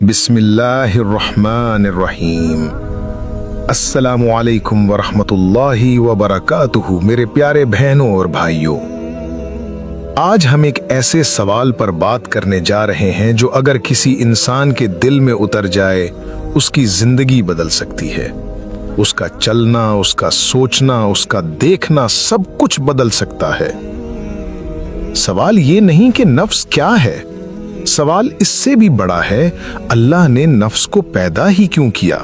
बिस्मिल्लाहिर्रहमानिर्रहीम। अस्सलामु अलैकुम वरहमतुल्लाहि वबरकातुहू। मेरे प्यारे बहनों और भाइयों, आज हम एक ऐसे सवाल पर बात करने जा रहे हैं जो अगर किसी इंसान के दिल में उतर जाए उसकी जिंदगी बदल सकती है। उसका चलना, उसका सोचना, उसका देखना, सब कुछ बदल सकता है। सवाल ये नहीं कि नफ्स क्या है, सवाल इससे भी बड़ा है, अल्लाह ने नफ्स को पैदा ही क्यों किया।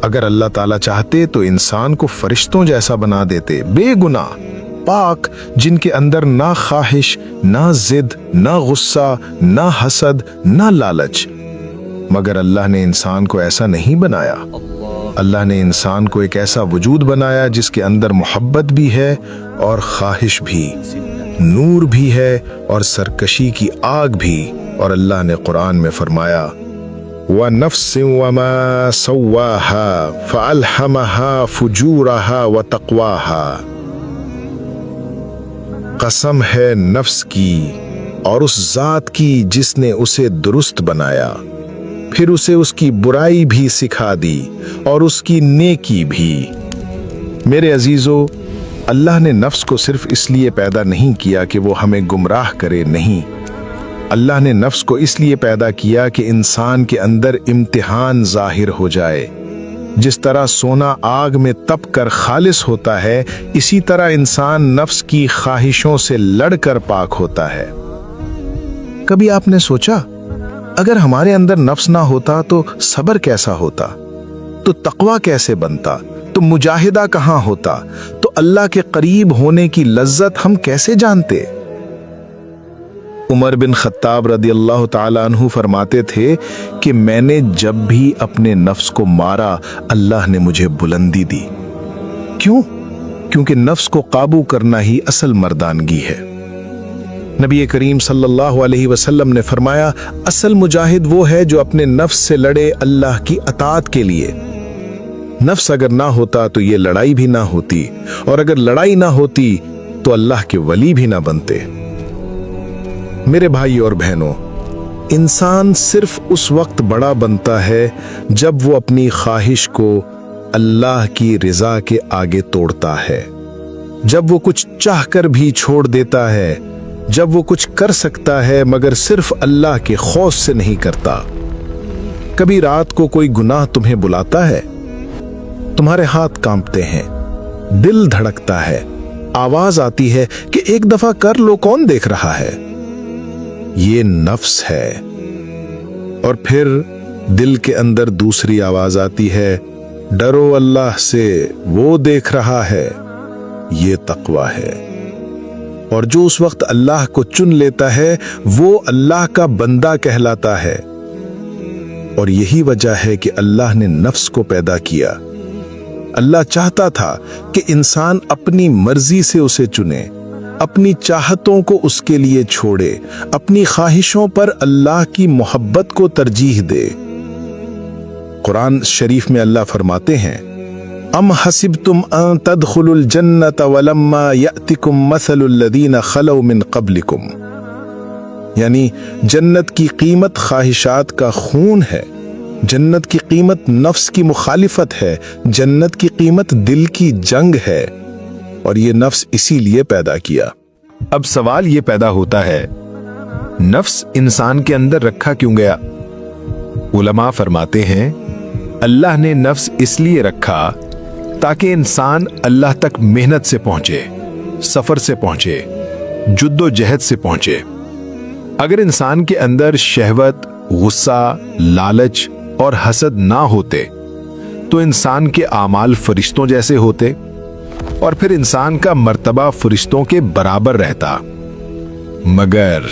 अगर अल्लाह ताला चाहते तो इंसान को फरिश्तों जैसा बना देते, बेगुनाह, पाक, जिनके अंदर ना ख्वाहिश, ना जिद, ना गुस्सा, ना हसद, ना लालच। मगर अल्लाह ने इंसान को ऐसा नहीं बनाया। अल्लाह ने इंसान को एक ऐसा वजूद बनाया जिसके अंदर मोहब्बत भी है और ख्वाहिश भी, नूर भी है और सरकशी की आग भी। और अल्लाह ने कुरान में फरमाया, व नफ्सिन वमा सव्वाहा फअल्हमहा फुजूरहा व तक़वाहा। कसम है नफ्स की और उस जात की जिसने उसे दुरुस्त बनाया, फिर उसे उसकी बुराई भी सिखा दी और उसकी नेकी भी। मेरे अजीजों, अल्लाह ने नफ्स को सिर्फ इसलिए पैदा नहीं किया कि वो हमें गुमराह करे, नहीं। अल्लाह ने नफ्स को इसलिए पैदा किया कि इंसान के अंदर इम्तिहान जाहिर हो जाए। जिस तरह सोना आग में तप कर खालिस होता है, इसी तरह इंसान नफ्स की ख्वाहिशों से लड़कर पाक होता है। कभी आपने सोचा, अगर हमारे अंदर नफ्स ना होता तो सब्र कैसा होता, तो तकवा कैसे बनता, तो मुजाहिदा कहां होता, तो अल्लाह के करीब होने की लज्जत हम कैसे जानते। उमर बिन खत्ताब रदियल्लाहु ताला अन्हु फरमाते थे कि मैंने जब भी अपने नफ्स को मारा, अल्लाह ने मुझे बुलंदी दी। क्यों? क्योंकि नफ्स को काबू करना ही असल मर्दानगी है। नबी करीम सल्लल्लाहु अलैहि वसल्लम ने फरमाया, असल मुजाहिद वो है जो अपने नफ्स से लड़े अल्लाह की अताअत के लिए। नफ्स अगर ना होता तो ये लड़ाई भी ना होती, और अगर लड़ाई ना होती तो अल्लाह के वली भी ना बनते। मेरे भाई और बहनों, इंसान सिर्फ उस वक्त बड़ा बनता है जब वो अपनी ख्वाहिश को अल्लाह की रिजा के आगे तोड़ता है, जब वो कुछ चाहकर भी छोड़ देता है, जब वो कुछ कर सकता है मगर सिर्फ अल्लाह के खौफ से नहीं करता। कभी रात को कोई गुनाह तुम्हें बुलाता है, तुम्हारे हाथ कांपते हैं, दिल धड़कता है, आवाज आती है कि एक दफा कर लो, कौन देख रहा है। ये नफ्स है। और फिर दिल के अंदर दूसरी आवाज आती है, डरो अल्लाह से, वो देख रहा है। ये तकवा है। और जो उस वक्त अल्लाह को चुन लेता है वो अल्लाह का बंदा कहलाता है। और यही वजह है कि अल्लाह ने नफ्स को पैदा किया। अल्लाह चाहता था कि इंसान अपनी मर्जी से उसे चुने, अपनी चाहतों को उसके लिए छोड़े, अपनी ख्वाहिशों पर अल्लाह की मोहब्बत को तरजीह दे। कुरान शरीफ में अल्लाह फरमाते हैं, अम हसिबतुम अन तदखुलुल जन्नत वलम्मा यअतिकुम मसलुल लदीना खलौ मिन क़ब्लिकुम। यानी जन्नत की कीमत ख्वाहिशात का खून है, जन्नत की कीमत नफ्स की मुखालिफत है, जन्नत की कीमत दिल की जंग है। और ये नफ्स इसीलिए पैदा किया। अब सवाल ये पैदा होता है, नफ्स इंसान के अंदर रखा क्यों गया? उलमा फरमाते हैं, अल्लाह ने नफ्स इसलिए रखा ताकि इंसान अल्लाह तक मेहनत से पहुंचे, सफर से पहुंचे, जुद्दोजहद से पहुंचे। अगर इंसान के अंदर शहवत, गुस्सा, लालच और हसद ना होते तो इंसान के आमाल फरिश्तों जैसे होते और फिर इंसान का मर्तबा फरिश्तों के बराबर रहता। मगर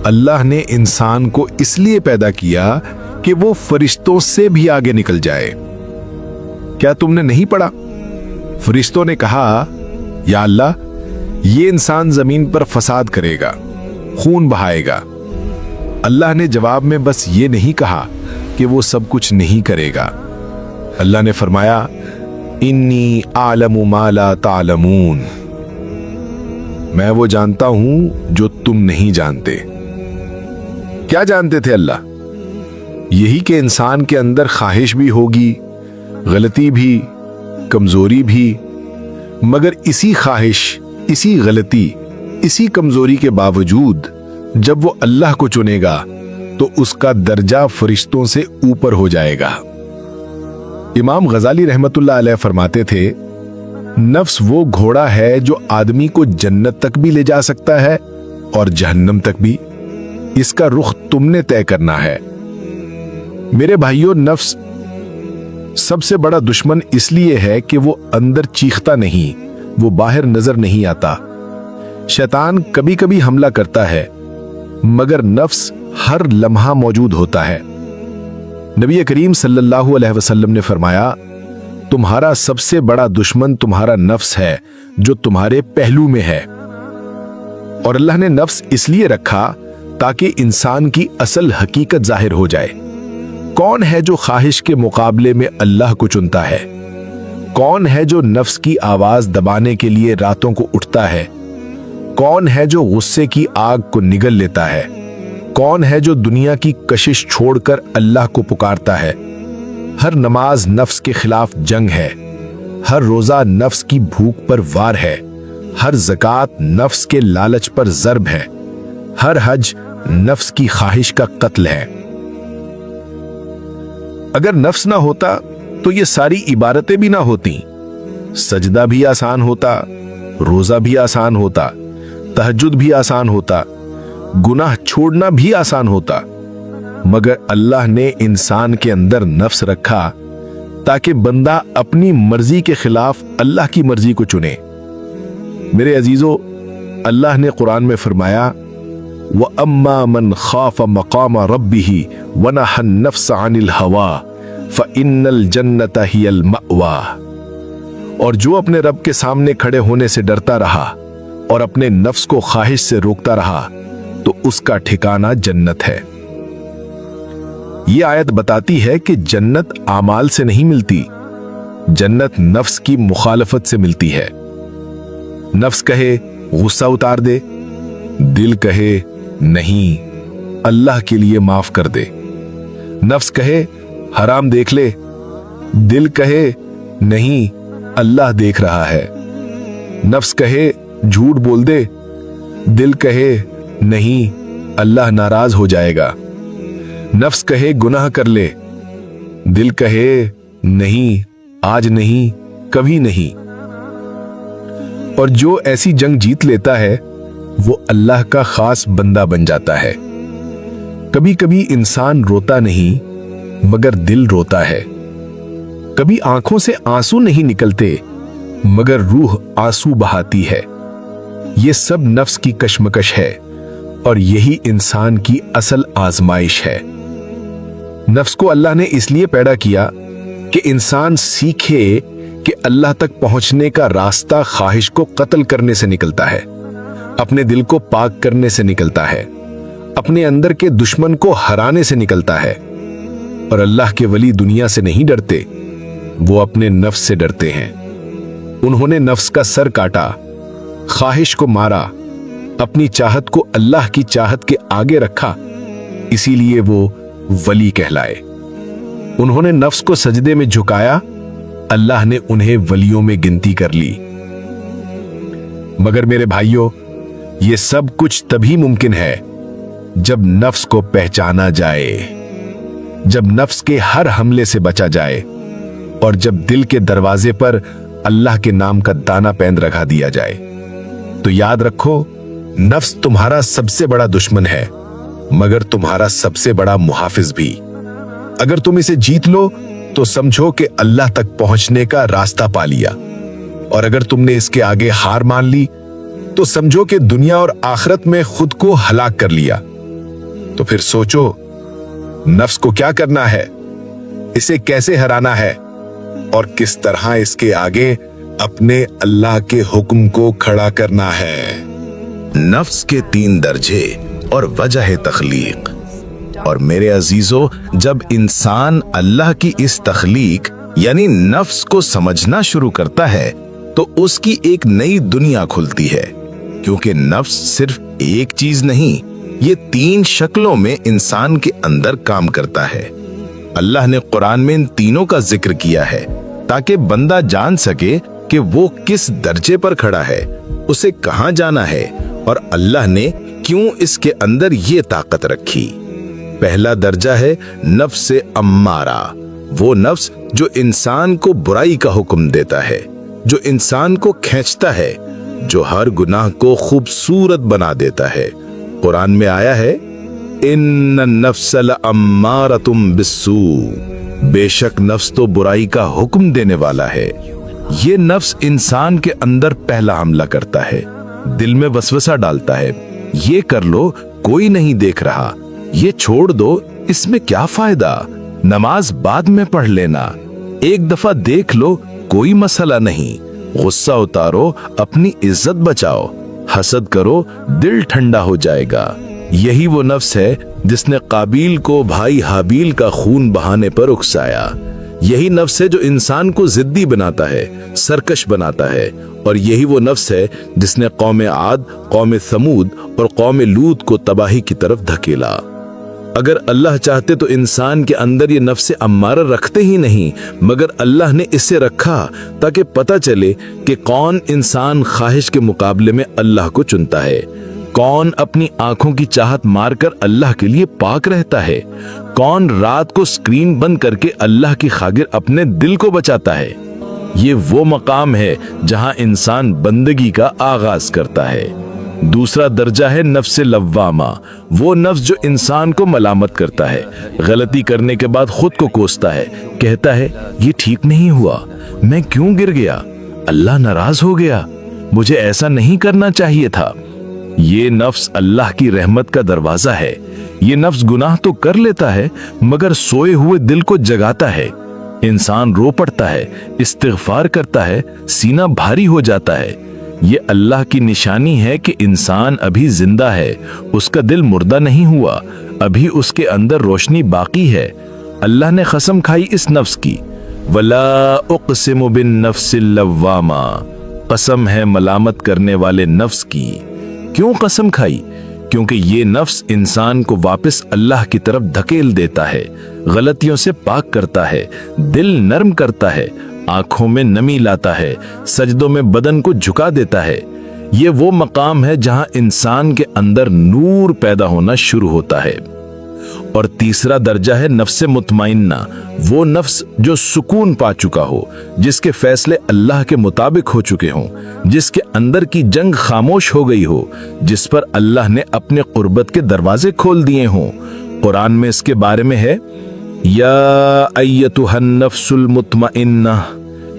अल्लाह ने इंसान को इसलिए पैदा किया कि वो फरिश्तों से भी आगे निकल जाए। क्या तुमने नहीं पढ़ा? फरिश्तों ने कहा, या अल्लाह, ये इंसान जमीन पर फसाद करेगा, खून बहाएगा। अल्लाह ने जवाब में बस ये नहीं कहा कि वो सब कुछ नहीं करेगा। अल्लाह ने फरमाया, इन्नी आलमु मा ला तालमून। मैं वो जानता हूं जो तुम नहीं जानते। क्या जानते थे अल्लाह? یہی کہ انسان کے اندر خواہش بھی ہوگی، غلطی بھی، کمزوری بھی، مگر اسی خواہش، اسی غلطی، اسی کمزوری کے باوجود جب وہ اللہ کو چنے گا تو اس کا درجہ فرشتوں سے اوپر ہو جائے گا۔ امام غزالی رحمت اللہ علیہ فرماتے تھے، نفس وہ گھوڑا ہے جو آدمی کو جنت تک بھی لے جا سکتا ہے اور جہنم تک بھی، اس کا رخ تم نے طے کرنا ہے۔ میرے بھائیوں، نفس سب سے بڑا دشمن اس لیے ہے کہ وہ اندر چیختا نہیں، وہ باہر نظر نہیں آتا۔ شیطان کبھی کبھی حملہ کرتا ہے مگر نفس ہر لمحہ موجود ہوتا ہے۔ نبی کریم صلی اللہ علیہ وسلم نے فرمایا، تمہارا سب سے بڑا دشمن تمہارا نفس ہے جو تمہارے پہلو میں ہے۔ اور اللہ نے نفس اس لیے رکھا تاکہ انسان کی اصل حقیقت ظاہر ہو جائے۔ کون ہے جو خواہش کے مقابلے میں اللہ کو چنتا ہے؟ کون ہے جو نفس کی آواز دبانے کے لیے راتوں کو اٹھتا ہے؟ کون ہے جو غصے کی آگ کو نگل لیتا ہے؟ کون ہے جو دنیا کی کشش چھوڑ کر اللہ کو پکارتا ہے؟ ہر نماز نفس کے خلاف جنگ ہے، ہر روزہ نفس کی بھوک پر وار ہے، ہر زکوٰۃ نفس کے لالچ پر ضرب ہے، ہر حج نفس کی خواہش کا قتل ہے۔ اگر نفس نہ ہوتا تو یہ ساری عبادتیں بھی نہ ہوتی، سجدہ بھی آسان ہوتا، روزہ بھی آسان ہوتا، تہجد بھی آسان ہوتا، گناہ چھوڑنا بھی آسان ہوتا، مگر اللہ نے انسان کے اندر نفس رکھا تاکہ بندہ اپنی مرضی کے خلاف اللہ کی مرضی کو چنے۔ میرے عزیزو، اللہ نے قرآن میں فرمایا، وَأَمَّا مَنْ خَافَ مَقَامَ رَبِّهِ وَنَهَى النَّفْسَ عَنِ الْهَوَىٰ فَإِنَّ الْجَنَّةَ هِيَ الْمَأْوَىٰ، اور جو اپنے رب کے سامنے کھڑے ہونے سے ڈرتا رہا اور اپنے نفس کو خواہش سے روکتا رہا تو اس کا ٹھکانہ جنت ہے۔ یہ آیت بتاتی ہے کہ جنت اعمال سے نہیں ملتی، جنت نفس کی مخالفت سے ملتی ہے۔ نفس کہے غصہ اتار دے، دل کہے نہیں اللہ کے لیے معاف کر دے۔ نفس کہے حرام دیکھ لے، دل کہے نہیں اللہ دیکھ رہا ہے۔ نفس کہے جھوٹ بول دے، دل کہے نہیں اللہ ناراض ہو جائے گا۔ نفس کہے گناہ کر لے، دل کہے نہیں آج نہیں کبھی نہیں۔ اور جو ایسی جنگ جیت لیتا ہے وہ اللہ کا خاص بندہ بن جاتا ہے۔ کبھی کبھی انسان روتا نہیں مگر دل روتا ہے، کبھی آنکھوں سے آنسو نہیں نکلتے مگر روح آنسو بہاتی ہے۔ یہ سب نفس کی کشمکش ہے اور یہی انسان کی اصل آزمائش ہے۔ نفس کو اللہ نے اس لیے پیدا کیا کہ انسان سیکھے کہ اللہ تک پہنچنے کا راستہ خواہش کو قتل کرنے سے نکلتا ہے، اپنے دل کو پاک کرنے سے نکلتا ہے، اپنے اندر کے دشمن کو ہرانے سے نکلتا ہے۔ اور اللہ کے ولی دنیا سے نہیں ڈرتے، وہ اپنے نفس سے ڈرتے ہیں۔ انہوں نے نفس کا سر کاٹا، خواہش کو مارا، اپنی چاہت کو اللہ کی چاہت کے آگے رکھا، اسی لیے وہ ولی کہلائے۔ انہوں نے نفس کو سجدے میں جھکایا، اللہ نے انہیں ولیوں میں گنتی کر لی۔ مگر میرے بھائیوں، یہ سب کچھ تبھی ممکن ہے جب نفس کو پہچانا جائے، جب نفس کے ہر حملے سے بچا جائے، اور جب دل کے دروازے پر اللہ کے نام کا دانہ پیند رکھا دیا جائے۔ تو یاد رکھو، نفس تمہارا سب سے بڑا دشمن ہے مگر تمہارا سب سے بڑا محافظ بھی۔ اگر تم اسے جیت لو تو سمجھو کہ اللہ تک پہنچنے کا راستہ پا لیا، اور اگر تم نے اس کے آگے ہار مان لی تو سمجھو کہ دنیا اور آخرت میں خود کو ہلاک کر لیا۔ تو پھر سوچو، نفس کو کیا کرنا ہے، اسے کیسے ہرانا ہے، اور کس طرح اس کے آگے اپنے اللہ کے حکم کو کھڑا کرنا ہے۔ نفس کے 3 درجے اور وجہ تخلیق۔ اور میرے عزیزو، جب انسان اللہ کی اس تخلیق یعنی نفس کو سمجھنا شروع کرتا ہے تو اس کی ایک نئی دنیا کھلتی ہے، کیونکہ نفس صرف ایک چیز نہیں، یہ 3 شکلوں میں انسان کے اندر کام کرتا ہے۔ अल्लाह ने कुरान में इन तीनों का जिक्र किया है ताकि बंदा जान सके कि वो किस दर्जे पर खड़ा है, उसे कहां जाना है और अल्लाह ने क्यों इसके अंदर ये ताकत रखी। पहला दर्जा है नफ्स अम्मारा, वो नफ्स जो इंसान को बुराई का हुक्म देता है, जो इंसान को खींचता है, जो हर गुनाह को खूबसूरत बना देता है। कुरान में आया है, इन्न नफ्स लअम्मारतुम बिस्सू, बेशक नफ्स तो बुराई का हुक्म देने वाला है। ये नफ्स इंसान के अंदर पहला हमला करता है, दिल में वसवसा डालता है, ये कर लो कोई नहीं देख रहा, ये छोड़ दो इसमें क्या फायदा, नमाज बाद में पढ़ लेना, एक दफा देख लो कोई मसला नहीं, गुस्सा उतारो अपनी इज्जत बचाओ, हसद करो दिल ठंडा हो जाएगा। यही वो नफ्स है जिसने काबील को भाई हाबील का खून बहाने पर उकसाया। यही नफ्स है जो इंसान को जिद्दी बनाता है, सरकश बनाता है, और यही वो नफ्स है जिसने कौम आद, कौम समूद और कौम लूत को तबाही की तरफ धकेला। अगर अल्लाह चाहते तो इंसान के अंदर ये नफ्स अम्मारा रखते ही नहीं, मगर अल्लाह ने इसे रखा ताकि पता चले कि कौन इंसान ख्वाहिश के मुकाबले में अल्लाह को चुनता है, कौन अपनी आंखों की चाहत मारकर अल्लाह के लिए पाक रहता है, कौन रात को स्क्रीन बंद करके अल्लाह की खातिर अपने दिल को बचाता है। ये वो मकाम है जहां इंसान बंदगी का आगाज करता है। दूसरा दर्जा है नफ्स लव्वामा, वो नफ्स जो इंसान को मलामत करता है, गलती करने के बाद खुद को कोसता है, कहता है ये ठीक नहीं हुआ, मैं क्यों गिर गया, अल्लाह नाराज हो गया, मुझे ऐसा नहीं करना चाहिए था। ये नफ्स अल्लाह की रहमत का दरवाजा है। ये नफ्स गुनाह तो कर लेता है मगर सोए हुए दिल को जगाता है। इंसान रो पड़ता है, इस्तिग़फार करता है, सीना भारी हो जाता है। ये अल्लाह की निशानी है कि इंसान अभी जिंदा है, उसका दिल मुर्दा नहीं हुआ, अभी उसके अंदर रोशनी बाकी है। अल्लाह ने कसम खाई इस नफ्स की, वला उक़सिमु बिन नफ्सिल लव्वामा, कसम है मलामत करने वाले नफ्स की। क्यों कसम खाई? क्योंकि ये नफ्स इंसान को वापस अल्लाह की तरफ धकेल देता है, गलतियों से पाक करता है, दिल नरम करता है, आंखों में नमी लाता है, सजदों में बदन को झुका देता है। ये वो मकाम है जहां इंसान के अंदर नूर पैदा होना शुरू होता है। और तीसरा दर्जा है नफ्स मुतमइन्ना, वो नफ्स जो सुकून पा चुका हो, जिसके फैसले अल्लाह के मुताबिक हो चुके हों, जिसके अंदर की जंग खामोश हो गई हो, जिस पर अल्लाह ने अपने कुर्बत के दरवाजे खोल दिए हों। कुरान में इसके बारे में है, या अय्यतुहन नफ्सुल मुतमइन्ना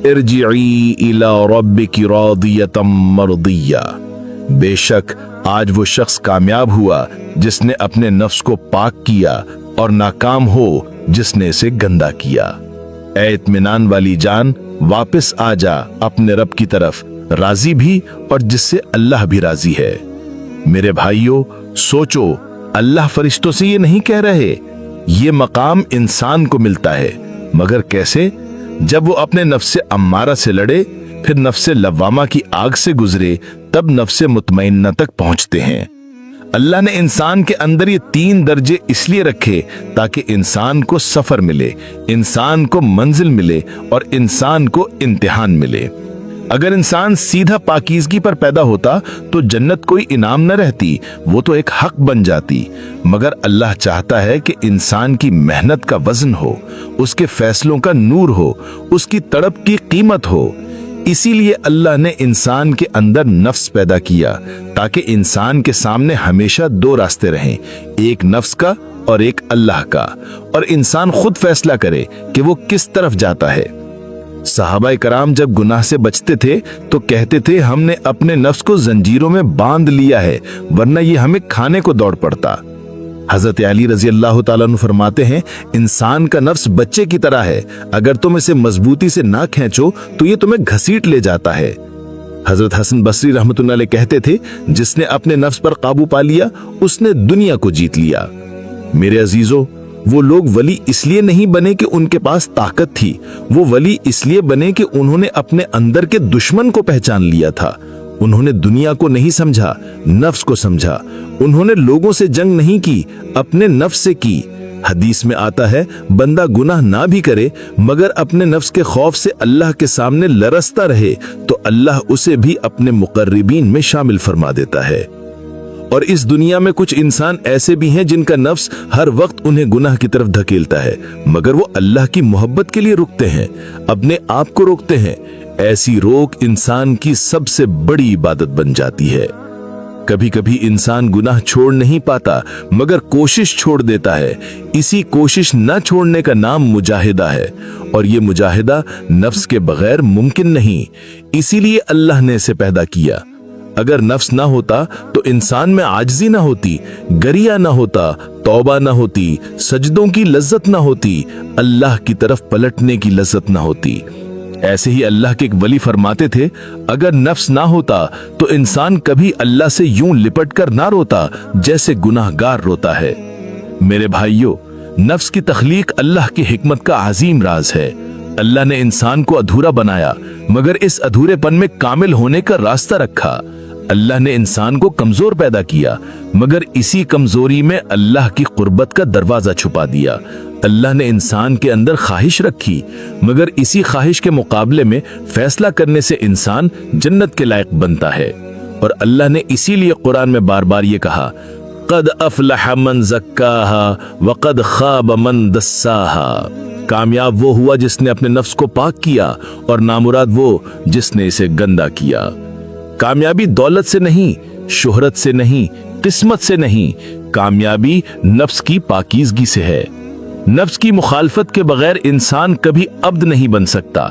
इरजिई इला रब्बिकी रादियतम मर्दिया, बेशक आज वो शख्स कामयाब हुआ जिसने अपने नफ्स को पाक किया और नाकाम हो जिसने इसे गंदा किया। ऐ इत्मीनान वाली जान, वापस आ जा अपने रब की तरफ, राजी भी और जिससे अल्लाह भी राजी है। मेरे भाइयों, सोचो, अल्लाह फरिश्तों से ये नहीं कह रहे, ये मकाम इंसान को मिलता है, मगर कैसे? जब वो अपने नफ्स अम्मारा से लड़े, फिर नफ्स लव्वामा की आग से गुजरे, तब नफ्स मुतमइन्ना तक पहुंचते हैं। अल्लाह ने इंसान के अंदर ये 3 दर्जे इसलिए रखे ताकि इंसान को सफर मिले, इंसान को मंजिल मिले और इंसान को इम्तिहान मिले। अगर इंसान सीधा पाकीज़गी पर पैदा होता तो जन्नत कोई इनाम न रहती, वो तो एक हक बन जाती। मगर अल्लाह चाहता है कि इंसान की मेहनत का वजन हो, उसके फैसलों का नूर हो, उसकी तड़प की कीमत हो। इसीलिए अल्लाह ने इंसान के अंदर नफ्स पैदा किया ताकि इंसान के सामने हमेशा 2 रास्ते रहें, एक नफ्स का और एक अल्लाह का, और इंसान खुद फैसला करे कि वो किस तरफ जाता है। सहाबाए कराम जब गुनाह से बचते थे तो कहते थे, हमने अपने नफ्स को जंजीरों में बांध लिया है, वरना ये हमें खाने को दौड़ पड़ता। हजरत अली रजी अल्लाह ताला अन्हु फरमाते हैं, इंसान का नफ्स बच्चे की तरह है, अगर तुम इसे मजबूती से ना खींचो तो ये तुम्हें घसीट ले जाता है। हजरत हसन बसरी रहमतुल्लाह अलैह कहते थे, जिसने अपने नफ्स पर काबू पा लिया उसने दुनिया को जीत लिया। मेरे अजीजों, वो लोग वली इसलिए नहीं बने कि उनके पास ताकत थी, वो वली इसलिए बने कि उन्होंने अपने अंदर के दुश्मन को पहचान लिया था। उन्होंने दुनिया को नहीं समझा, नफ्स को समझा। उन्होंने लोगों से जंग नहीं की, अपने नफ्स से की। حدیث میں آتا ہے بندہ گناہ نہ بھی کرے مگر اپنے نفس کے خوف سے اللہ کے سامنے لرزتا رہے تو اللہ اسے بھی اپنے مقربین میں شامل فرما دیتا ہے۔ اور اس دنیا میں کچھ انسان ایسے بھی ہیں جن کا نفس ہر وقت انہیں گناہ کی طرف دھکیلتا ہے مگر وہ اللہ کی محبت کے لیے رکتے ہیں، اپنے آپ کو روکتے ہیں۔ ایسی روک انسان کی سب سے بڑی عبادت بن جاتی ہے۔ کبھی کبھی انسان گناہ چھوڑ نہیں پاتا مگر کوشش چھوڑ دیتا ہے۔ اسی کوشش نہ چھوڑنے کا نام مجاہدہ ہے، اور یہ مجاہدہ نفس کے بغیر ممکن نہیں، اسی لیے اللہ نے اسے پیدا کیا۔ اگر نفس نہ ہوتا تو انسان میں عاجزی نہ ہوتی، گریہ نہ ہوتا، توبہ نہ ہوتی، سجدوں کی لذت نہ ہوتی، اللہ کی طرف پلٹنے کی لذت نہ ہوتی۔ ایسے ہی اللہ کے ایک ولی فرماتے تھے اگر نفس نہ ہوتا تو انسان کبھی اللہ سے یوں لپٹ کر نہ روتا جیسے گناہگار روتا ہے۔ میرے بھائیوں، نفس کی تخلیق اللہ کی حکمت کا عظیم راز ہے۔ اللہ نے انسان کو ادھورا بنایا مگر اس ادھورے پن میں کامل ہونے کا راستہ رکھا۔ اللہ نے انسان کو کمزور پیدا کیا مگر اسی کمزوری میں اللہ کی قربت کا دروازہ چھپا دیا۔ اللہ نے انسان کے اندر خواہش رکھی مگر اسی خواہش کے مقابلے میں فیصلہ کرنے سے انسان جنت کے لائق بنتا ہے۔ اور اللہ نے اسی لیے قرآن میں بار بار یہ کہا قد افلح من زکاہا وقد خاب من دساہا۔ کامیاب وہ ہوا جس نے اپنے نفس کو پاک کیا اور نامراد وہ جس نے اسے گندا کیا۔ کامیابی دولت سے نہیں، شہرت سے نہیں، قسمت سے نہیں، کامیابی نفس کی پاکیزگی سے ہے۔ نفس کی مخالفت کے بغیر انسان کبھی عبد نہیں بن سکتا،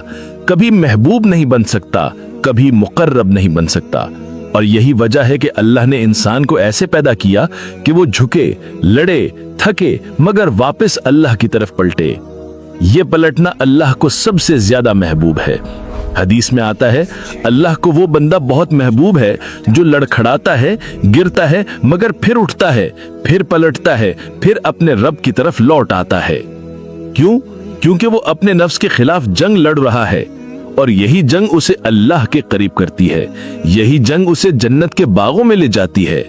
کبھی محبوب نہیں بن سکتا، کبھی مقرب نہیں بن سکتا۔ اور یہی وجہ ہے کہ اللہ نے انسان کو ایسے پیدا کیا کہ وہ جھکے، لڑے، تھکے مگر واپس اللہ کی طرف پلٹے۔ یہ پلٹنا اللہ کو سب سے زیادہ محبوب ہے۔ حدیث میں آتا ہے اللہ کو وہ بندہ بہت محبوب ہے جو لڑکھڑاتا ہے، گرتا ہے مگر پھر اٹھتا ہے، پھر پلٹتا ہے، پھر اپنے رب کی طرف لوٹ آتا ہے۔ کیوں؟ کیونکہ وہ اپنے نفس کے خلاف جنگ لڑ رہا ہے، اور یہی جنگ اسے اللہ کے قریب کرتی ہے، یہی جنگ اسے جنت کے باغوں میں لے جاتی ہے۔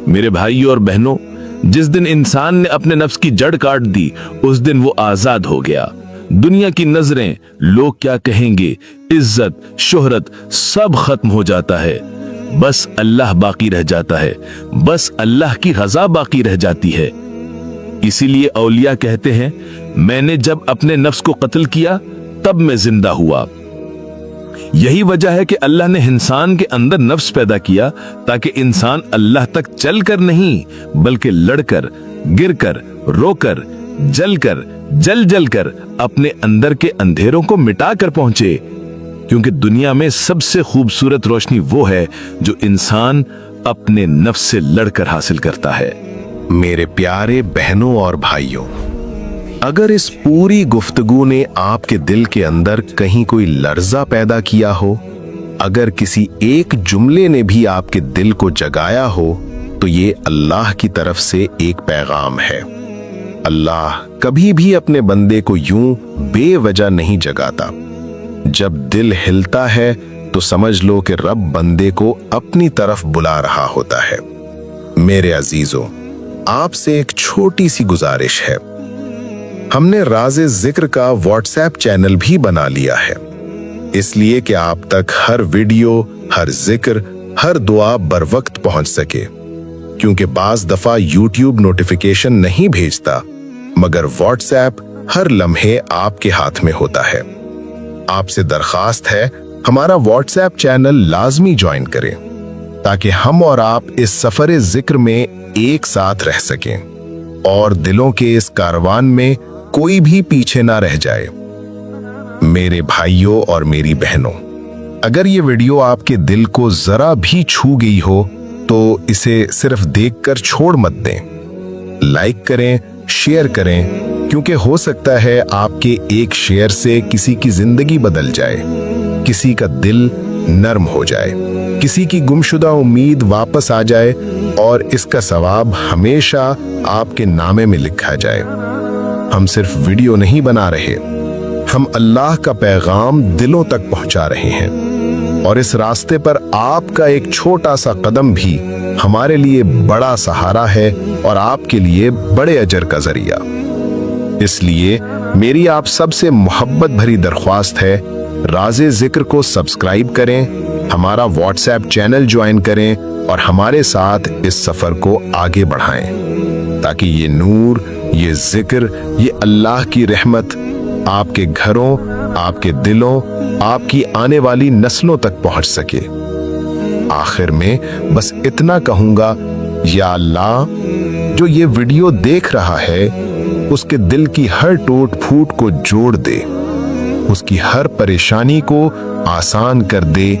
میرے بھائیوں اور بہنوں، جس دن انسان نے اپنے نفس کی جڑ کاٹ دی اس دن وہ آزاد ہو گیا۔ دنیا کی نظریں، لوگ کیا کہیں گے، عزت، شہرت سب ختم ہو جاتا ہے، بس اللہ باقی رہ جاتا ہے، بس اللہ کی رضا باقی رہ جاتی ہے۔ اسی لیے اولیاء کہتے ہیں میں نے جب اپنے نفس کو قتل کیا تب میں زندہ ہوا۔ یہی وجہ ہے کہ اللہ نے انسان کے اندر نفس پیدا کیا تاکہ انسان اللہ تک چل کر نہیں بلکہ لڑ کر، گر کر، رو کر، جل کر، جل کر اپنے اندر کے اندھیروں کو مٹا کر پہنچے، کیونکہ دنیا میں سب سے خوبصورت روشنی وہ ہے جو انسان اپنے نفس سے لڑ کر حاصل کرتا ہے۔ میرے پیارے بہنوں اور بھائیوں، اگر اس پوری گفتگو نے آپ کے دل کے اندر کہیں کوئی لرزہ پیدا کیا ہو، اگر کسی ایک جملے نے بھی آپ کے دل کو جگایا ہو، تو یہ اللہ کی طرف سے ایک پیغام ہے۔ اللہ کبھی بھی اپنے بندے کو یوں بے وجہ نہیں جگاتا۔ جب دل ہلتا ہے تو سمجھ لو کہ رب بندے کو اپنی طرف بلا رہا ہوتا ہے۔ میرے عزیزوں، آپ سے ایک چھوٹی سی گزارش ہے۔ ہم نے راز ذکر کا واٹس ایپ چینل بھی بنا لیا ہے، اس لیے کہ آپ تک ہر ویڈیو، ہر ذکر، ہر دعا بر وقت پہنچ سکے، کیونکہ بعض دفعہ یوٹیوب نوٹیفیکیشن نہیں بھیجتا مگر واٹس ایپ ہر لمحے آپ کے ہاتھ میں ہوتا ہے۔ آپ سے درخواست ہے ہمارا واٹس ایپ چینل لازمی جوائن کریں تاکہ ہم اور آپ اس سفر ذکر میں ایک ساتھ رہ سکیں اور دلوں کے اس کاروان میں کوئی بھی پیچھے نہ رہ جائے۔ میرے بھائیوں اور میری بہنوں، اگر یہ ویڈیو آپ کے دل کو ذرا بھی چھو گئی ہو تو اسے صرف دیکھ کر چھوڑ مت دیں، لائک کریں، شیئر کریں، کیونکہ ہو سکتا ہے آپ کے ایک شیئر سے کسی کی زندگی بدل جائے، کسی کا دل نرم ہو جائے، کسی کی گمشدہ امید واپس آ جائے اور اس کا ثواب ہمیشہ آپ کے نامے میں لکھا جائے۔ ہم صرف ویڈیو نہیں بنا رہے، ہم اللہ کا پیغام دلوں تک پہنچا رہے ہیں، اور اس راستے پر آپ کا ایک چھوٹا سا قدم بھی ہمارے لیے بڑا سہارا ہے اور آپ کے لیے بڑے اجر کا ذریعہ۔ इसलिए मेरी आप सबसे मोहब्बत भरी दरख्वास्त है, राज़े ज़िक्र को सब्सक्राइब करें, हमारा व्हाट्सएप चैनल ज्वाइन करें और हमारे साथ इस सफ़र को आगे बढ़ाएं, ताकि ये नूर, ये ज़िक्र, ये अल्लाह की रहमत आपके घरों, आपके दिलों, आपकी आने वाली नस्लों तक पहुंच सके। आखिर में बस इतना कहूंगा, या अल्लाह, जो ये वीडियो देख रहा है उसके दिल की हर टूट फूट को जोड़ दे, उसकी हर परेशानी को आसान कर दे,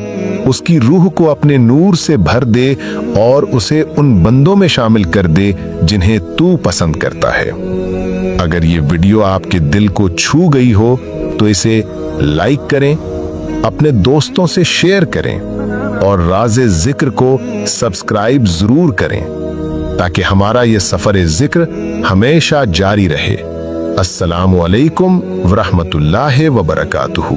उसकी रूह को अपने नूर से भर दे और उसे उन बंदों में शामिल कर दे जिन्हें तू पसंद करता है। अगर ये वीडियो आपके दिल को छू गई हो तो इसे लाइक करें, अपने दोस्तों से शेयर करें और राज़े ज़िक्र को सब्सक्राइब जरूर करें, ताकि हमारा ये सफ़र ज़िक्र हमेशा जारी रहे। अस्सलामु अलैकुम व रहमतुल्लाहि व बरकातुहू।